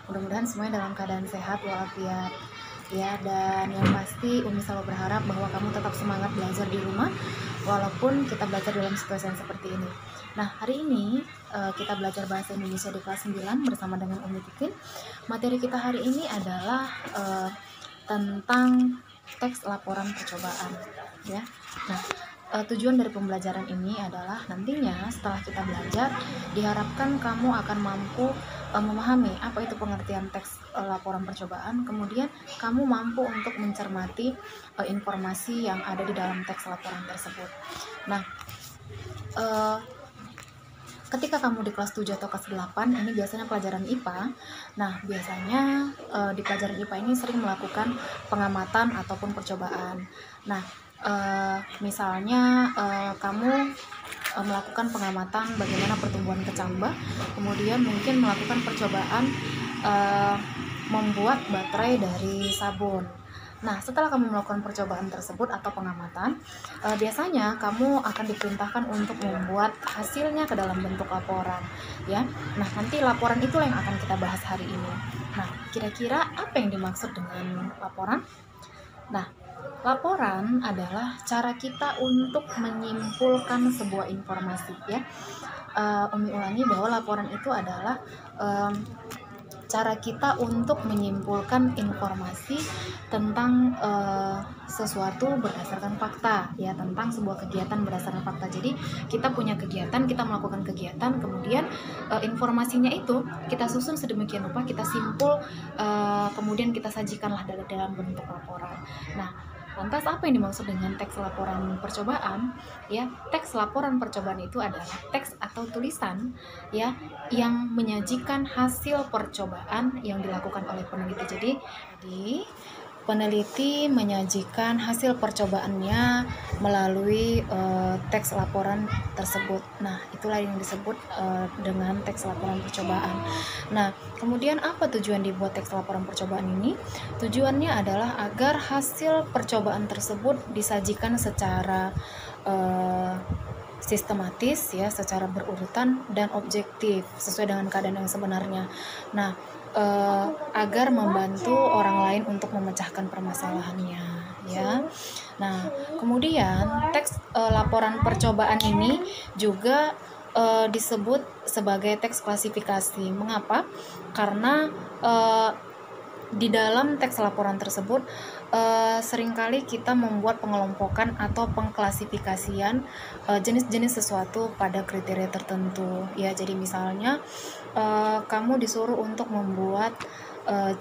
Mudah-mudahan semuanya dalam keadaan sehat walafiat ya, dan yang pasti Umi selalu berharap bahwa kamu tetap semangat belajar di rumah walaupun kita belajar dalam situasi yang seperti ini. Nah, hari ini kita belajar bahasa Indonesia di kelas 9 bersama dengan Umi Titin. Materi kita hari ini adalah tentang teks laporan percobaan ya. Nah, tujuan dari pembelajaran ini adalah nantinya setelah kita belajar diharapkan kamu akan mampu memahami apa itu pengertian teks laporan percobaan, kemudian kamu mampu untuk mencermati informasi yang ada di dalam teks laporan tersebut. Nah, ketika kamu di kelas 7 atau kelas 8, ini biasanya pelajaran IPA. Nah, biasanya di pelajaran IPA ini sering melakukan pengamatan ataupun percobaan. Nah, misalnya kamu melakukan pengamatan bagaimana pertumbuhan kecambah, kemudian mungkin melakukan percobaan membuat baterai dari sabun. Nah, setelah kamu melakukan percobaan tersebut atau pengamatan, biasanya kamu akan diperintahkan untuk membuat hasilnya ke dalam bentuk laporan, ya. Nah, nanti laporan itulah yang akan kita bahas hari ini. Nah, kira-kira apa yang dimaksud dengan laporan? Nah, laporan adalah cara kita untuk menyimpulkan sebuah informasi, ya. Umi ulangi bahwa laporan itu adalah cara kita untuk menyimpulkan informasi tentang sesuatu berdasarkan fakta, ya, tentang sebuah kegiatan berdasarkan fakta. Jadi kita punya kegiatan, kita melakukan kegiatan, kemudian informasinya itu kita susun sedemikian rupa, kita simpul, kemudian kita sajikanlah dalam bentuk laporan. Nah, lantas apa yang dimaksud dengan teks laporan percobaan? Ya, teks laporan percobaan itu adalah teks atau tulisan ya yang menyajikan hasil percobaan yang dilakukan oleh peneliti. Jadi peneliti menyajikan hasil percobaannya melalui teks laporan tersebut. Nah, itulah yang disebut dengan teks laporan percobaan. Nah, kemudian apa tujuan dibuat teks laporan percobaan ini? Tujuannya adalah agar hasil percobaan tersebut disajikan secara sistematis, ya, secara berurutan dan objektif sesuai dengan keadaan yang sebenarnya. Nah, agar membantu orang lain untuk memecahkan permasalahannya, ya. Nah, kemudian teks laporan percobaan ini juga disebut sebagai teks klasifikasi. Mengapa? Karena di dalam teks laporan tersebut seringkali kita membuat pengelompokan atau pengklasifikasian jenis-jenis sesuatu pada kriteria tertentu, ya. Jadi misalnya kamu disuruh untuk membuat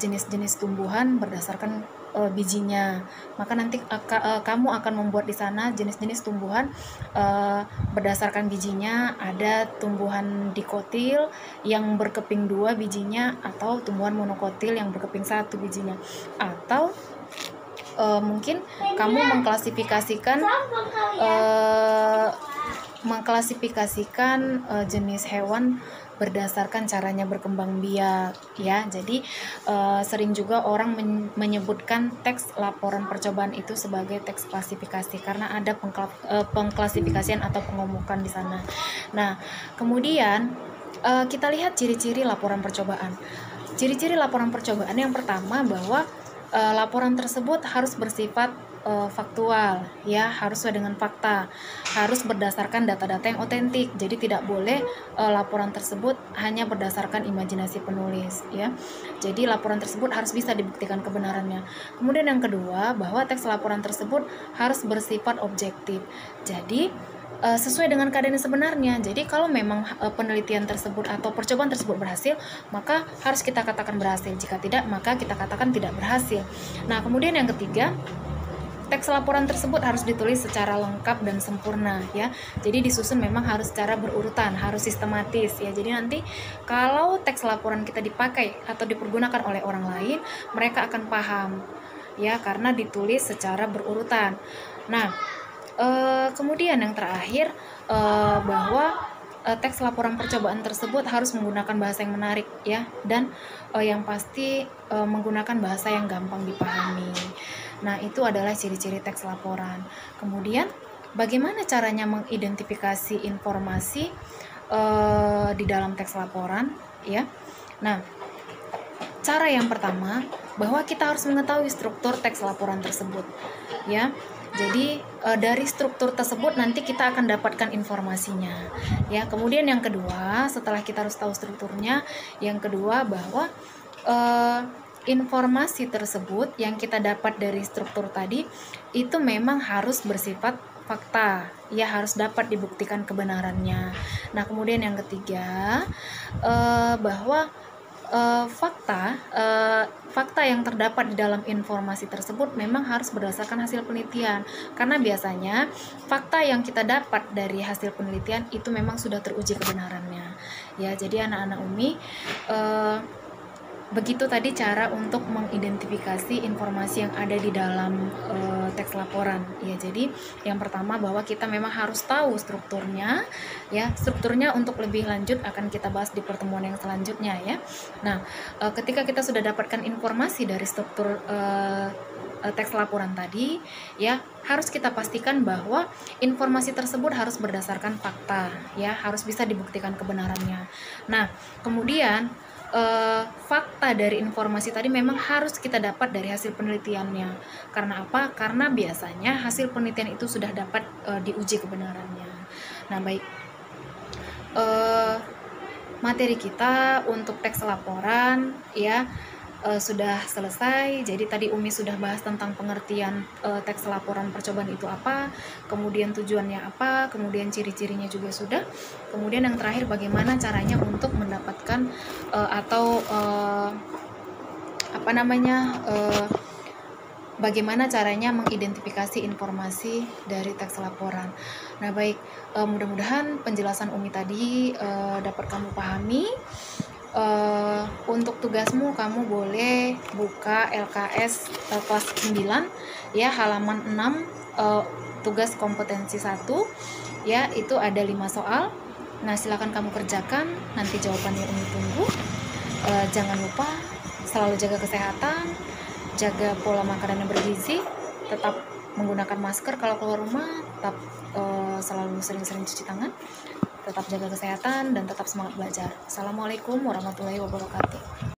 jenis-jenis tumbuhan berdasarkan bijinya, maka nanti kamu akan membuat di sana jenis-jenis tumbuhan berdasarkan bijinya. Ada tumbuhan dikotil yang berkeping 2 bijinya, atau tumbuhan monokotil yang berkeping 1 bijinya, atau mungkin kamu mengklasifikasikan jenis hewan berdasarkan caranya berkembang biak, ya. Jadi sering juga orang menyebutkan teks laporan percobaan itu sebagai teks klasifikasi karena ada pengklasifikasian atau pengomukan di sana. Nah, kemudian kita lihat ciri-ciri laporan percobaan. Ciri-ciri laporan percobaan yang pertama bahwa laporan tersebut harus bersifat faktual, ya, harus sesuai dengan fakta, harus berdasarkan data-data yang otentik. Jadi tidak boleh laporan tersebut hanya berdasarkan imajinasi penulis, ya. Jadi laporan tersebut harus bisa dibuktikan kebenarannya. Kemudian yang kedua, bahwa teks laporan tersebut harus bersifat objektif. Jadi sesuai dengan keadaan yang sebenarnya. Jadi kalau memang penelitian tersebut atau percobaan tersebut berhasil, maka harus kita katakan berhasil. Jika tidak, maka kita katakan tidak berhasil. Nah, kemudian yang ketiga, teks laporan tersebut harus ditulis secara lengkap dan sempurna, ya. Jadi disusun memang harus secara berurutan, harus sistematis, ya. Jadi nanti kalau teks laporan kita dipakai atau dipergunakan oleh orang lain, mereka akan paham, ya, karena ditulis secara berurutan. Nah, kemudian yang terakhir bahwa teks laporan percobaan tersebut harus menggunakan bahasa yang menarik, ya, dan yang pasti menggunakan bahasa yang gampang dipahami. Nah, itu adalah ciri-ciri teks laporan. Kemudian bagaimana caranya mengidentifikasi informasi di dalam teks laporan, ya. Nah, cara yang pertama bahwa kita harus mengetahui struktur teks laporan tersebut, ya. Jadi dari struktur tersebut nanti kita akan dapatkan informasinya, ya. Kemudian yang kedua, setelah kita harus tahu strukturnya, yang kedua bahwa informasi tersebut yang kita dapat dari struktur tadi itu memang harus bersifat fakta, ya, harus dapat dibuktikan kebenarannya. Nah, kemudian yang ketiga, bahwa fakta yang terdapat di dalam informasi tersebut memang harus berdasarkan hasil penelitian, karena biasanya fakta yang kita dapat dari hasil penelitian itu memang sudah teruji kebenarannya, ya. Jadi anak-anak Umi, begitu tadi cara untuk mengidentifikasi informasi yang ada di dalam teks laporan, ya. Jadi yang pertama bahwa kita memang harus tahu strukturnya, ya. Strukturnya untuk lebih lanjut akan kita bahas di pertemuan yang selanjutnya, ya. Nah, ketika kita sudah dapatkan informasi dari struktur teks laporan tadi, ya, harus kita pastikan bahwa informasi tersebut harus berdasarkan fakta, ya, harus bisa dibuktikan kebenarannya. Nah, kemudian fakta dari informasi tadi memang harus kita dapat dari hasil penelitiannya. Karena apa? Karena biasanya hasil penelitian itu sudah dapat diuji kebenarannya. Nah, baik, materi kita untuk teks laporan, ya, sudah selesai. Jadi tadi Umi sudah bahas tentang pengertian teks laporan percobaan itu apa, kemudian tujuannya apa, kemudian ciri-cirinya juga sudah. Kemudian yang terakhir bagaimana caranya untuk mendapatkan bagaimana caranya mengidentifikasi informasi dari teks laporan. Nah, baik, mudah-mudahan penjelasan Umi tadi dapat kamu pahami. Untuk tugasmu kamu boleh buka LKS kelas 9, ya, halaman 6, tugas kompetensi 1, ya, itu ada 5 soal. Nah, silakan kamu kerjakan, nanti jawabannya Umi tunggu. Jangan lupa selalu jaga kesehatan, jaga pola makanan yang bergizi, tetap menggunakan masker kalau keluar rumah, tetap selalu sering-sering cuci tangan, tetap jaga kesehatan, dan tetap semangat belajar. Assalamualaikum warahmatullahi wabarakatuh.